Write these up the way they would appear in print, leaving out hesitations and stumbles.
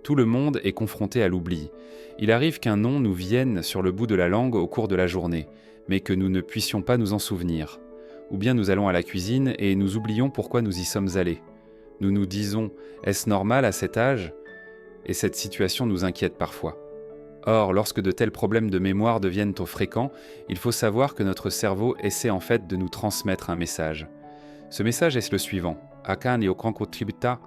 Tout le monde est confronté à l'oubli. Il arrive qu'un nom nous vienne sur le bout de la langue au cours de la journée, mais que nous ne puissions pas nous en souvenir. Ou bien nous allons à la cuisine et nous oublions pourquoi nous y sommes allés. Nous nous disons « Est-ce normal à cet âge ?» Et cette situation nous inquiète parfois. Or, lorsque de tels problèmes de mémoire deviennent trop fréquents, il faut savoir que notre cerveau essaie en fait de nous transmettre un message. Ce message est le suivant. Akan et Okrankotribta,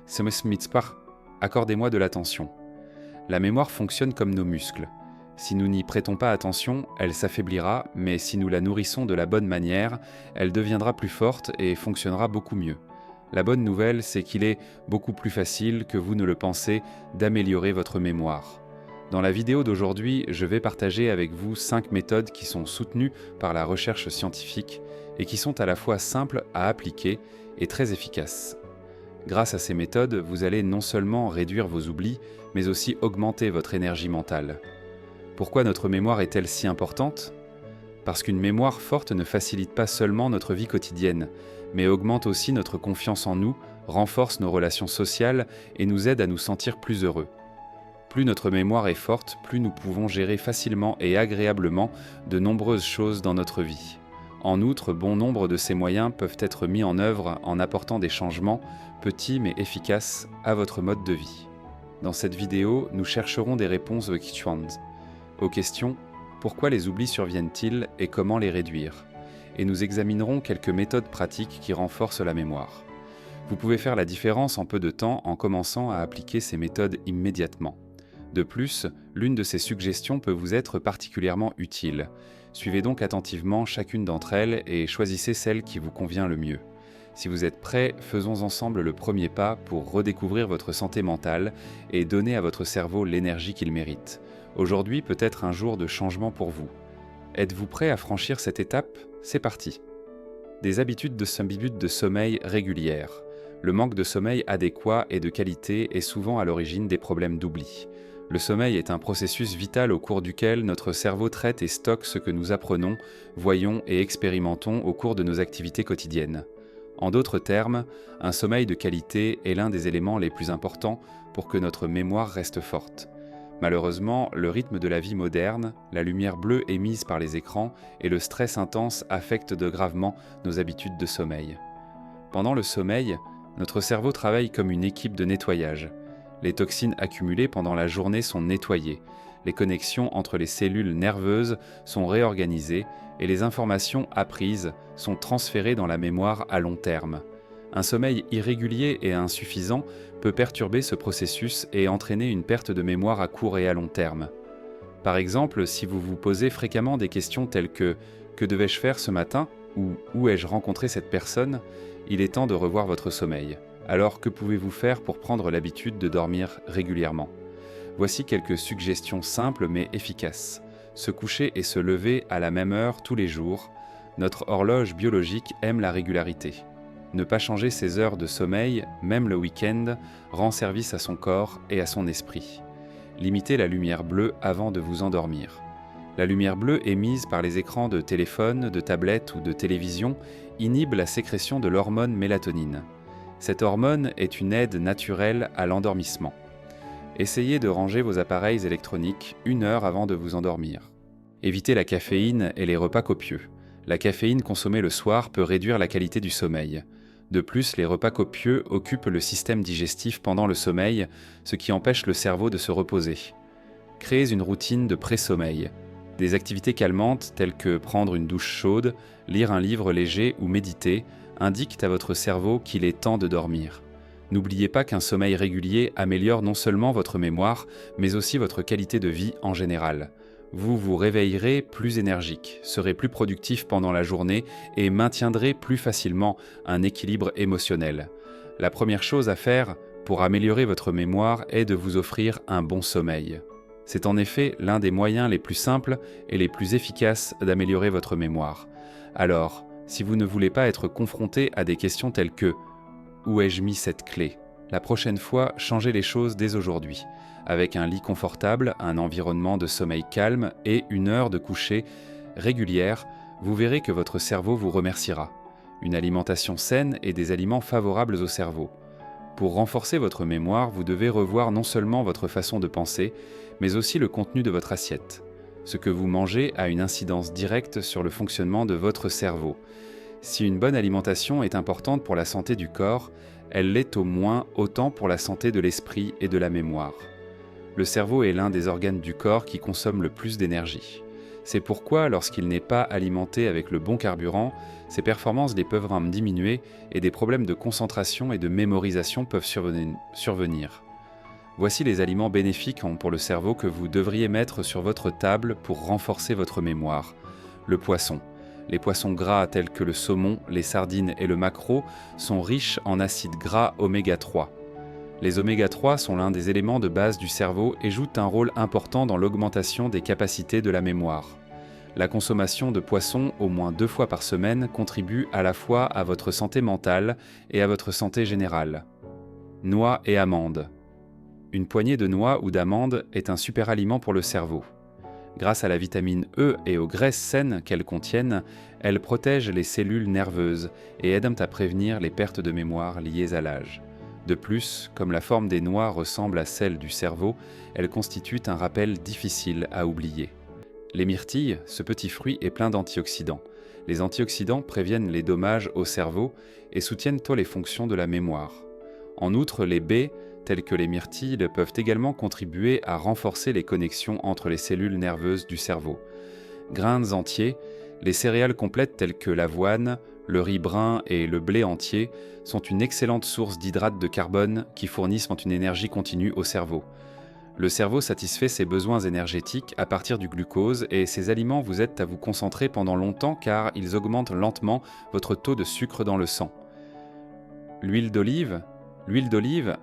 Semesmitspar, accordez-moi de l'attention. La mémoire fonctionne comme nos muscles. Si nous n'y prêtons pas attention, elle s'affaiblira, mais si nous la nourrissons de la bonne manière, elle deviendra plus forte et fonctionnera beaucoup mieux. La bonne nouvelle, c'est qu'il est beaucoup plus facile que vous ne le pensez d'améliorer votre mémoire. Dans la vidéo d'aujourd'hui, je vais partager avec vous 5 méthodes qui sont soutenues par la recherche scientifique et qui sont à la fois simples à appliquer et très efficaces. Grâce à ces méthodes, vous allez non seulement réduire vos oublis, mais aussi augmenter votre énergie mentale. Pourquoi notre mémoire est-elle si importante ? Parce qu'une mémoire forte ne facilite pas seulement notre vie quotidienne, mais augmente aussi notre confiance en nous, renforce nos relations sociales et nous aide à nous sentir plus heureux. Plus notre mémoire est forte, plus nous pouvons gérer facilement et agréablement de nombreuses choses dans notre vie. En outre, bon nombre de ces moyens peuvent être mis en œuvre en apportant des changements, petits mais efficaces, à votre mode de vie. Dans cette vidéo, nous chercherons des réponses aux questions « Pourquoi les oublis surviennent-ils et comment les réduire ?» et nous examinerons quelques méthodes pratiques qui renforcent la mémoire. Vous pouvez faire la différence en peu de temps en commençant à appliquer ces méthodes immédiatement. De plus, l'une de ces suggestions peut vous être particulièrement utile. Suivez donc attentivement chacune d'entre elles et choisissez celle qui vous convient le mieux. Si vous êtes prêts, faisons ensemble le premier pas pour redécouvrir votre santé mentale et donner à votre cerveau l'énergie qu'il mérite. Aujourd'hui peut être un jour de changement pour vous. Êtes-vous prêt à franchir cette étape ? C'est parti. Des habitudes de sommeil régulières. Le manque de sommeil adéquat et de qualité est souvent à l'origine des problèmes d'oubli. Le sommeil est un processus vital au cours duquel notre cerveau traite et stocke ce que nous apprenons, voyons et expérimentons au cours de nos activités quotidiennes. En d'autres termes, un sommeil de qualité est l'un des éléments les plus importants pour que notre mémoire reste forte. Malheureusement, le rythme de la vie moderne, la lumière bleue émise par les écrans et le stress intense affectent gravement nos habitudes de sommeil. Pendant le sommeil, notre cerveau travaille comme une équipe de nettoyage. Les toxines accumulées pendant la journée sont nettoyées, les connexions entre les cellules nerveuses sont réorganisées et les informations apprises sont transférées dans la mémoire à long terme. Un sommeil irrégulier et insuffisant peut perturber ce processus et entraîner une perte de mémoire à court et à long terme. Par exemple, si vous vous posez fréquemment des questions telles que « Que devais-je faire ce matin ?» ou « Où ai-je rencontré cette personne ?» il est temps de revoir votre sommeil. Alors, que pouvez-vous faire pour prendre l'habitude de dormir régulièrement ? Voici quelques suggestions simples mais efficaces. Se coucher et se lever à la même heure tous les jours. Notre horloge biologique aime la régularité. Ne pas changer ses heures de sommeil, même le week-end, rend service à son corps et à son esprit. Limitez la lumière bleue avant de vous endormir. La lumière bleue émise par les écrans de téléphone, de tablette ou de télévision inhibe la sécrétion de l'hormone mélatonine. Cette hormone est une aide naturelle à l'endormissement. Essayez de ranger vos appareils électroniques 1 heure avant de vous endormir. Évitez la caféine et les repas copieux. La caféine consommée le soir peut réduire la qualité du sommeil. De plus, les repas copieux occupent le système digestif pendant le sommeil, ce qui empêche le cerveau de se reposer. Créez une routine de pré-sommeil. Des activités calmantes telles que prendre une douche chaude, lire un livre léger ou méditer indiquent à votre cerveau qu'il est temps de dormir. N'oubliez pas qu'un sommeil régulier améliore non seulement votre mémoire, mais aussi votre qualité de vie en général. Vous vous réveillerez plus énergique, serez plus productif pendant la journée et maintiendrez plus facilement un équilibre émotionnel. La première chose à faire pour améliorer votre mémoire est de vous offrir un bon sommeil. C'est en effet l'un des moyens les plus simples et les plus efficaces d'améliorer votre mémoire. Alors, si vous ne voulez pas être confronté à des questions telles que « Où ai-je mis cette clé ?» La prochaine fois, changez les choses dès aujourd'hui. Avec un lit confortable, un environnement de sommeil calme et 1 heure de coucher régulière, vous verrez que votre cerveau vous remerciera. Une alimentation saine et des aliments favorables au cerveau. Pour renforcer votre mémoire, vous devez revoir non seulement votre façon de penser, mais aussi le contenu de votre assiette. Ce que vous mangez a une incidence directe sur le fonctionnement de votre cerveau. Si une bonne alimentation est importante pour la santé du corps, elle l'est au moins autant pour la santé de l'esprit et de la mémoire. Le cerveau est l'un des organes du corps qui consomme le plus d'énergie. C'est pourquoi, lorsqu'il n'est pas alimenté avec le bon carburant, ses performances peuvent diminuer et des problèmes de concentration et de mémorisation peuvent survenir. Voici les aliments bénéfiques pour le cerveau que vous devriez mettre sur votre table pour renforcer votre mémoire. Le poisson. Les poissons gras tels que le saumon, les sardines et le maquereau sont riches en acides gras oméga 3. Les oméga 3 sont l'un des éléments de base du cerveau et jouent un rôle important dans l'augmentation des capacités de la mémoire. La consommation de poissons au moins 2 fois par semaine contribue à la fois à votre santé mentale et à votre santé générale. Noix et amandes. Une poignée de noix ou d'amandes est un super aliment pour le cerveau. Grâce à la vitamine E et aux graisses saines qu'elles contiennent, elles protègent les cellules nerveuses et aident à prévenir les pertes de mémoire liées à l'âge. De plus, comme la forme des noix ressemble à celle du cerveau, elles constituent un rappel difficile à oublier. Les myrtilles, ce petit fruit est plein d'antioxydants. Les antioxydants préviennent les dommages au cerveau et soutiennent les fonctions de la mémoire. En outre, les baies, telles que les myrtilles, peuvent également contribuer à renforcer les connexions entre les cellules nerveuses du cerveau. Grains entiers, les céréales complètes telles que l'avoine, le riz brun et le blé entier sont une excellente source d'hydrates de carbone qui fournissent une énergie continue au cerveau. Le cerveau satisfait ses besoins énergétiques à partir du glucose et ces aliments vous aident à vous concentrer pendant longtemps car ils augmentent lentement votre taux de sucre dans le sang. L'huile d'olive,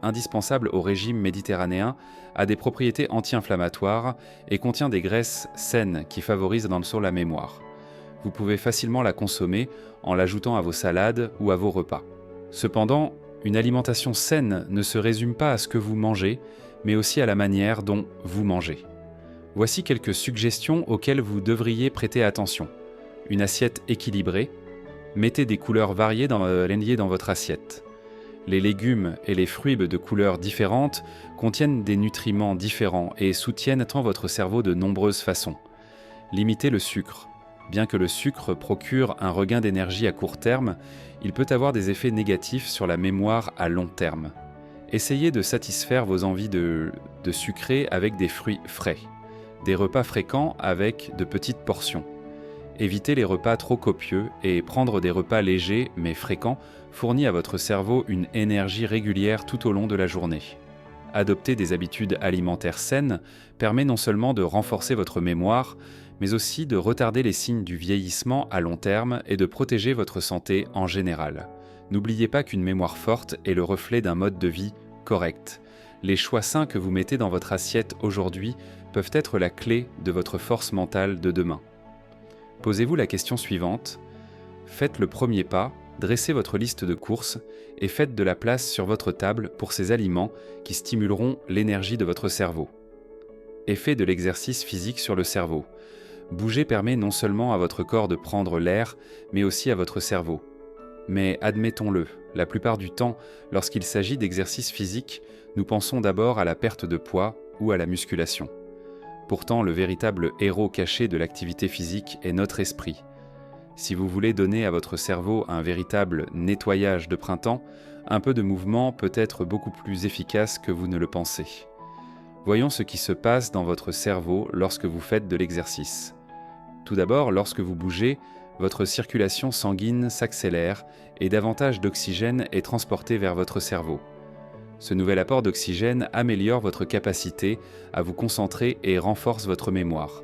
indispensable au régime méditerranéen, a des propriétés anti-inflammatoires et contient des graisses saines qui favorisent la mémoire. Vous pouvez facilement la consommer en l'ajoutant à vos salades ou à vos repas. Cependant, une alimentation saine ne se résume pas à ce que vous mangez, mais aussi à la manière dont vous mangez. Voici quelques suggestions auxquelles vous devriez prêter attention. Une assiette équilibrée. Mettez des couleurs variées dans votre assiette. Les légumes et les fruits de couleurs différentes contiennent des nutriments différents et soutiennent votre cerveau de nombreuses façons. Limitez le sucre. Bien que le sucre procure un regain d'énergie à court terme, il peut avoir des effets négatifs sur la mémoire à long terme. Essayez de satisfaire vos envies de sucrer avec des fruits frais. Des repas fréquents avec de petites portions. Évitez les repas trop copieux et prendre des repas légers mais fréquents fournit à votre cerveau une énergie régulière tout au long de la journée. Adopter des habitudes alimentaires saines permet non seulement de renforcer votre mémoire, mais aussi de retarder les signes du vieillissement à long terme et de protéger votre santé en général. N'oubliez pas qu'une mémoire forte est le reflet d'un mode de vie correct. Les choix sains que vous mettez dans votre assiette aujourd'hui peuvent être la clé de votre force mentale de demain. Posez-vous la question suivante. Faites le premier pas, dressez votre liste de courses et faites de la place sur votre table pour ces aliments qui stimuleront l'énergie de votre cerveau. Effet de l'exercice physique sur le cerveau. Bouger permet non seulement à votre corps de prendre l'air, mais aussi à votre cerveau. Mais admettons-le, la plupart du temps, lorsqu'il s'agit d'exercice physique, nous pensons d'abord à la perte de poids ou à la musculation. Pourtant, le véritable héros caché de l'activité physique est notre esprit. Si vous voulez donner à votre cerveau un véritable nettoyage de printemps, un peu de mouvement peut être beaucoup plus efficace que vous ne le pensez. Voyons ce qui se passe dans votre cerveau lorsque vous faites de l'exercice. Tout d'abord, lorsque vous bougez, votre circulation sanguine s'accélère et davantage d'oxygène est transporté vers votre cerveau. Ce nouvel apport d'oxygène améliore votre capacité à vous concentrer et renforce votre mémoire.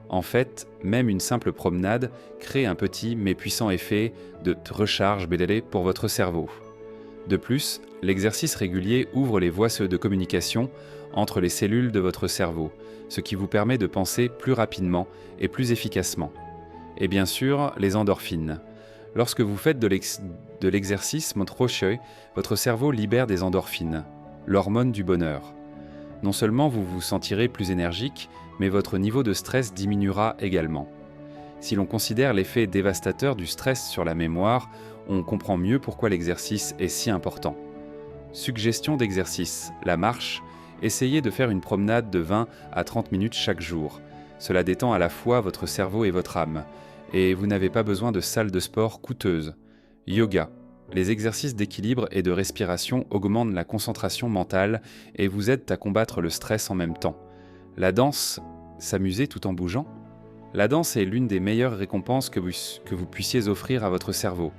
En fait, même une simple promenade crée un petit mais puissant effet de recharge pour votre cerveau. De plus, l'exercice régulier ouvre les voies de communication entre les cellules de votre cerveau, ce qui vous permet de penser plus rapidement et plus efficacement. Et bien sûr, les endorphines. Lorsque vous faites de l'exercice, votre cerveau libère des endorphines, l'hormone du bonheur. Non seulement vous vous sentirez plus énergique, mais votre niveau de stress diminuera également. Si l'on considère l'effet dévastateur du stress sur la mémoire, on comprend mieux pourquoi l'exercice est si important. Suggestion d'exercice, la marche. Essayez de faire une promenade de 20 à 30 minutes chaque jour. Cela détend à la fois votre cerveau et votre âme. Et vous n'avez pas besoin de salle de sport coûteuse. Yoga. Les exercices d'équilibre et de respiration augmentent la concentration mentale et vous aident à combattre le stress en même temps. La danse, s'amuser tout en bougeant. La danse est l'une des meilleures récompenses que vous puissiez offrir à votre cerveau.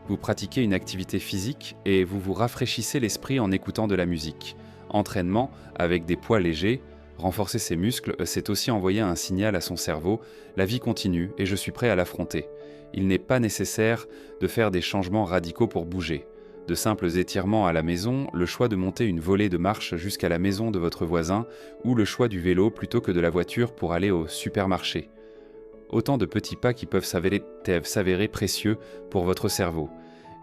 Vous pratiquez une activité physique et vous vous rafraîchissez l'esprit en écoutant de la musique. Entraînement avec des poids légers, renforcer ses muscles, c'est aussi envoyer un signal à son cerveau, la vie continue et je suis prêt à l'affronter. Il n'est pas nécessaire de faire des changements radicaux pour bouger. De simples étirements à la maison, le choix de monter une volée de marche jusqu'à la maison de votre voisin ou le choix du vélo plutôt que de la voiture pour aller au supermarché. Autant de petits pas qui peuvent s'avérer précieux pour votre cerveau.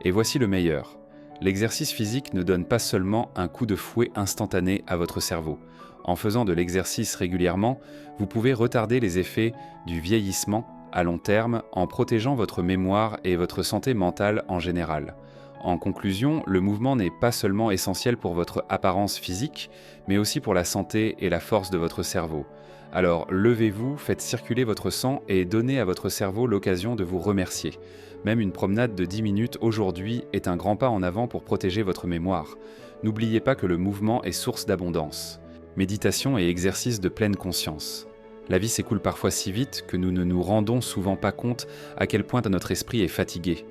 Et voici le meilleur. L'exercice physique ne donne pas seulement un coup de fouet instantané à votre cerveau. En faisant de l'exercice régulièrement, vous pouvez retarder les effets du vieillissement à long terme en protégeant votre mémoire et votre santé mentale en général. En conclusion, le mouvement n'est pas seulement essentiel pour votre apparence physique, mais aussi pour la santé et la force de votre cerveau. Alors levez-vous, faites circuler votre sang et donnez à votre cerveau l'occasion de vous remercier. Même une promenade de 10 minutes aujourd'hui est un grand pas en avant pour protéger votre mémoire. N'oubliez pas que le mouvement est source d'abondance. Méditation et exercice de pleine conscience. La vie s'écoule parfois si vite que nous ne nous rendons souvent pas compte à quel point notre esprit est fatigué.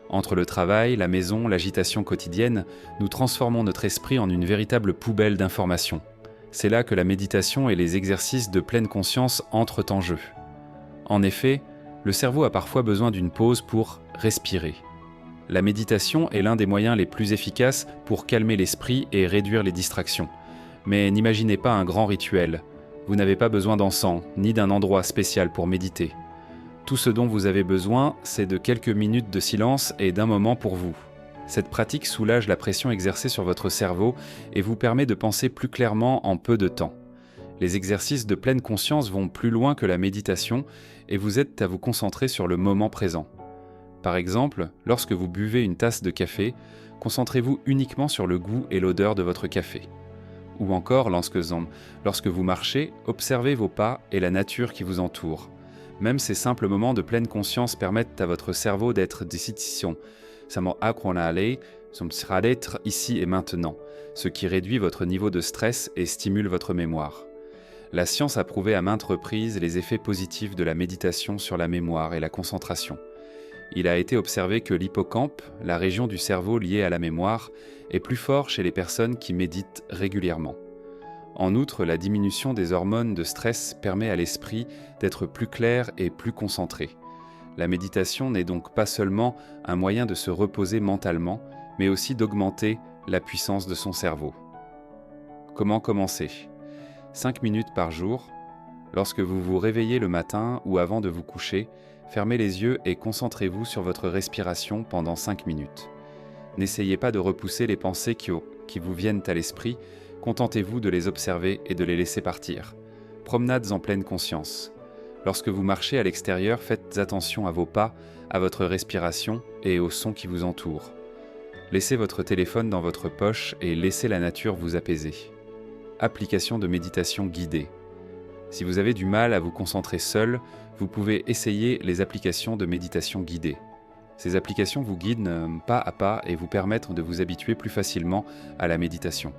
Entre le travail, la maison, l'agitation quotidienne, nous transformons notre esprit en une véritable poubelle d'informations. C'est là que la méditation et les exercices de pleine conscience entrent en jeu. En effet, le cerveau a parfois besoin d'une pause pour respirer. La méditation est l'un des moyens les plus efficaces pour calmer l'esprit et réduire les distractions. Mais n'imaginez pas un grand rituel. Vous n'avez pas besoin d'encens, ni d'un endroit spécial pour méditer. Tout ce dont vous avez besoin, c'est de quelques minutes de silence et d'un moment pour vous. Cette pratique soulage la pression exercée sur votre cerveau et vous permet de penser plus clairement en peu de temps. Les exercices de pleine conscience vont plus loin que la méditation et vous aident à vous concentrer sur le moment présent. Par exemple, lorsque vous buvez une tasse de café, concentrez-vous uniquement sur le goût et l'odeur de votre café. Ou encore, lorsque vous marchez, observez vos pas et la nature qui vous entoure. Même ces simples moments de pleine conscience permettent à votre cerveau d'être ici et maintenant, ce qui réduit votre niveau de stress et stimule votre mémoire. La science a prouvé à maintes reprises les effets positifs de la méditation sur la mémoire et la concentration. Il a été observé que l'hippocampe, la région du cerveau liée à la mémoire, est plus fort chez les personnes qui méditent régulièrement. En outre, la diminution des hormones de stress permet à l'esprit d'être plus clair et plus concentré. La méditation n'est donc pas seulement un moyen de se reposer mentalement, mais aussi d'augmenter la puissance de son cerveau. Comment commencer ? 5 minutes par jour. Lorsque vous vous réveillez le matin ou avant de vous coucher, fermez les yeux et concentrez-vous sur votre respiration pendant 5 minutes. N'essayez pas de repousser les pensées qui vous viennent à l'esprit, contentez-vous de les observer et de les laisser partir. Promenades en pleine conscience. Lorsque vous marchez à l'extérieur, faites attention à vos pas, à votre respiration et aux sons qui vous entourent. Laissez votre téléphone dans votre poche et laissez la nature vous apaiser. Application de méditation guidée. Si vous avez du mal à vous concentrer seul, vous pouvez essayer les applications de méditation guidée. Ces applications vous guident pas à pas et vous permettent de vous habituer plus facilement à la méditation.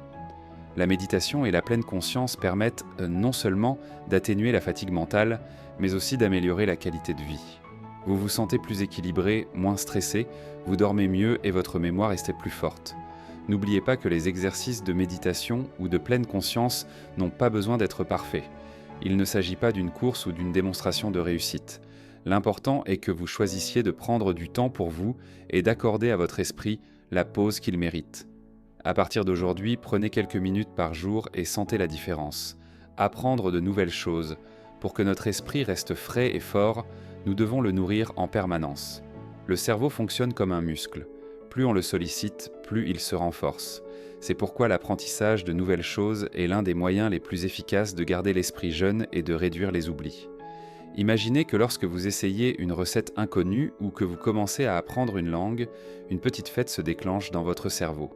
La méditation et la pleine conscience permettent non seulement d'atténuer la fatigue mentale, mais aussi d'améliorer la qualité de vie. Vous vous sentez plus équilibré, moins stressé, vous dormez mieux et votre mémoire est plus forte. N'oubliez pas que les exercices de méditation ou de pleine conscience n'ont pas besoin d'être parfaits. Il ne s'agit pas d'une course ou d'une démonstration de réussite. L'important est que vous choisissiez de prendre du temps pour vous et d'accorder à votre esprit la pause qu'il mérite. À partir d'aujourd'hui, prenez quelques minutes par jour et sentez la différence. Apprendre de nouvelles choses. Pour que notre esprit reste frais et fort, nous devons le nourrir en permanence. Le cerveau fonctionne comme un muscle. Plus on le sollicite, plus il se renforce. C'est pourquoi l'apprentissage de nouvelles choses est l'un des moyens les plus efficaces de garder l'esprit jeune et de réduire les oublis. Imaginez que lorsque vous essayez une recette inconnue ou que vous commencez à apprendre une langue, une petite fête se déclenche dans votre cerveau.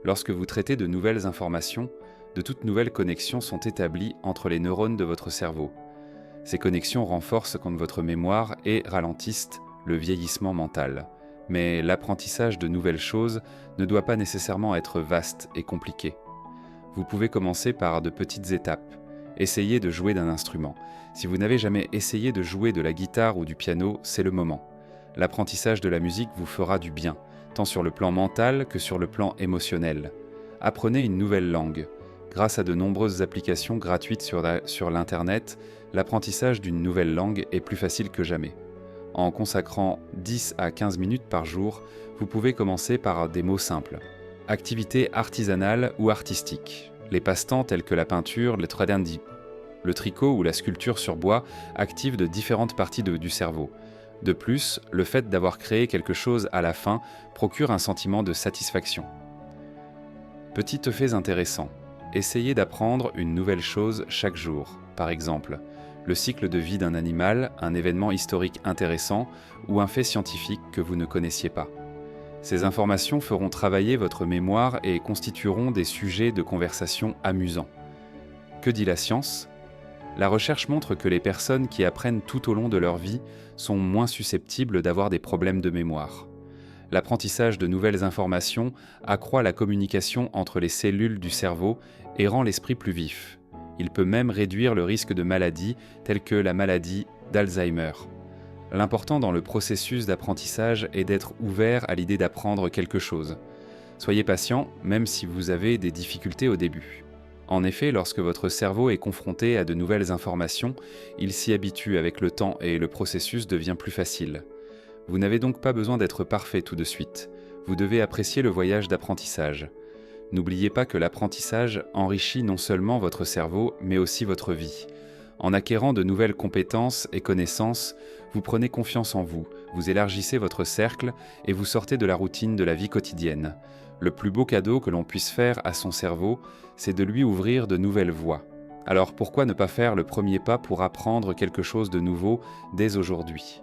Lorsque vous traitez de nouvelles informations, de toutes nouvelles connexions sont établies entre les neurones de votre cerveau. Ces connexions renforcent contre votre mémoire et ralentissent le vieillissement mental. Mais l'apprentissage de nouvelles choses ne doit pas nécessairement être vaste et compliqué. Vous pouvez commencer par de petites étapes. Essayez de jouer d'un instrument. Si vous n'avez jamais essayé de jouer de la guitare ou du piano, c'est le moment. L'apprentissage de la musique vous fera du bien, tant sur le plan mental que sur le plan émotionnel. Apprenez une nouvelle langue. Grâce à de nombreuses applications gratuites sur l'Internet, l'apprentissage d'une nouvelle langue est plus facile que jamais. En consacrant 10 à 15 minutes par jour, vous pouvez commencer par des mots simples. Activités artisanales ou artistiques. Les passe-temps tels que la peinture, le tricot ou la sculpture sur bois activent de différentes parties du cerveau. De plus, le fait d'avoir créé quelque chose à la fin procure un sentiment de satisfaction. Petits faits intéressants. Essayez d'apprendre une nouvelle chose chaque jour. Par exemple, le cycle de vie d'un animal, un événement historique intéressant ou un fait scientifique que vous ne connaissiez pas. Ces informations feront travailler votre mémoire et constitueront des sujets de conversation amusants. Que dit la science ? La recherche montre que les personnes qui apprennent tout au long de leur vie sont moins susceptibles d'avoir des problèmes de mémoire. L'apprentissage de nouvelles informations accroît la communication entre les cellules du cerveau et rend l'esprit plus vif. Il peut même réduire le risque de maladies telles que la maladie d'Alzheimer. L'important dans le processus d'apprentissage est d'être ouvert à l'idée d'apprendre quelque chose. Soyez patient, même si vous avez des difficultés au début. En effet, lorsque votre cerveau est confronté à de nouvelles informations, il s'y habitue avec le temps et le processus devient plus facile. Vous n'avez donc pas besoin d'être parfait tout de suite. Vous devez apprécier le voyage d'apprentissage. N'oubliez pas que l'apprentissage enrichit non seulement votre cerveau, mais aussi votre vie. En acquérant de nouvelles compétences et connaissances, vous prenez confiance en vous, vous élargissez votre cercle et vous sortez de la routine de la vie quotidienne. Le plus beau cadeau que l'on puisse faire à son cerveau, c'est de lui ouvrir de nouvelles voies. Alors pourquoi ne pas faire le premier pas pour apprendre quelque chose de nouveau dès aujourd'hui ?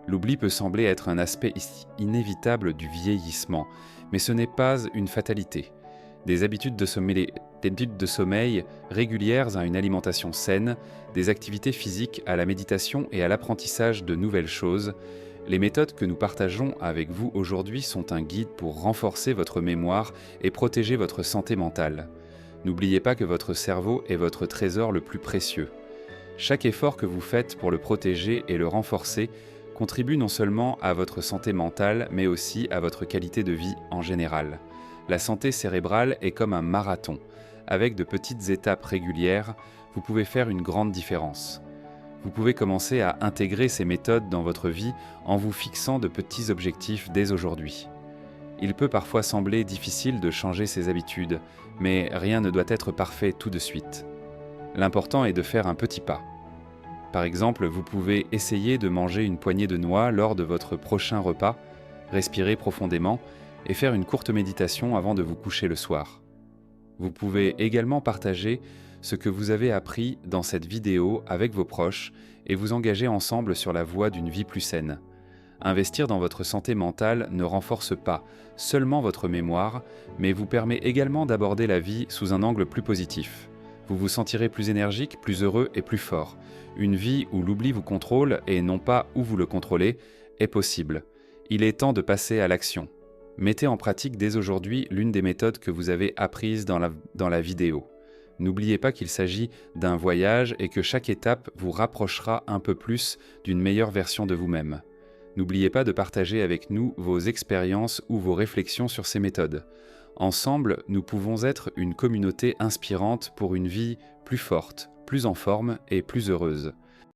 L'oubli peut sembler être un aspect inévitable du vieillissement, mais ce n'est pas une fatalité. Des habitudes de sommeil régulières à une alimentation saine, des activités physiques à la méditation et à l'apprentissage de nouvelles choses, les méthodes que nous partageons avec vous aujourd'hui sont un guide pour renforcer votre mémoire et protéger votre santé mentale. N'oubliez pas que votre cerveau est votre trésor le plus précieux. Chaque effort que vous faites pour le protéger et le renforcer contribue non seulement à votre santé mentale, mais aussi à votre qualité de vie en général. La santé cérébrale est comme un marathon. Avec de petites étapes régulières, vous pouvez faire une grande différence. Vous pouvez commencer à intégrer ces méthodes dans votre vie en vous fixant de petits objectifs dès aujourd'hui. Il peut parfois sembler difficile de changer ses habitudes, mais rien ne doit être parfait tout de suite. L'important est de faire un petit pas. Par exemple, vous pouvez essayer de manger une poignée de noix lors de votre prochain repas, respirer profondément et faire une courte méditation avant de vous coucher le soir. Vous pouvez également partager ce que vous avez appris dans cette vidéo avec vos proches et vous engager ensemble sur la voie d'une vie plus saine. Investir dans votre santé mentale ne renforce pas seulement votre mémoire, mais vous permet également d'aborder la vie sous un angle plus positif. Vous vous sentirez plus énergique, plus heureux et plus fort. Une vie où l'oubli vous contrôle et non pas où vous le contrôlez est possible. Il est temps de passer à l'action. Mettez en pratique dès aujourd'hui l'une des méthodes que vous avez apprises dans la vidéo. N'oubliez pas qu'il s'agit d'un voyage et que chaque étape vous rapprochera un peu plus d'une meilleure version de vous-même. N'oubliez pas de partager avec nous vos expériences ou vos réflexions sur ces méthodes. Ensemble, nous pouvons être une communauté inspirante pour une vie plus forte, plus en forme et plus heureuse.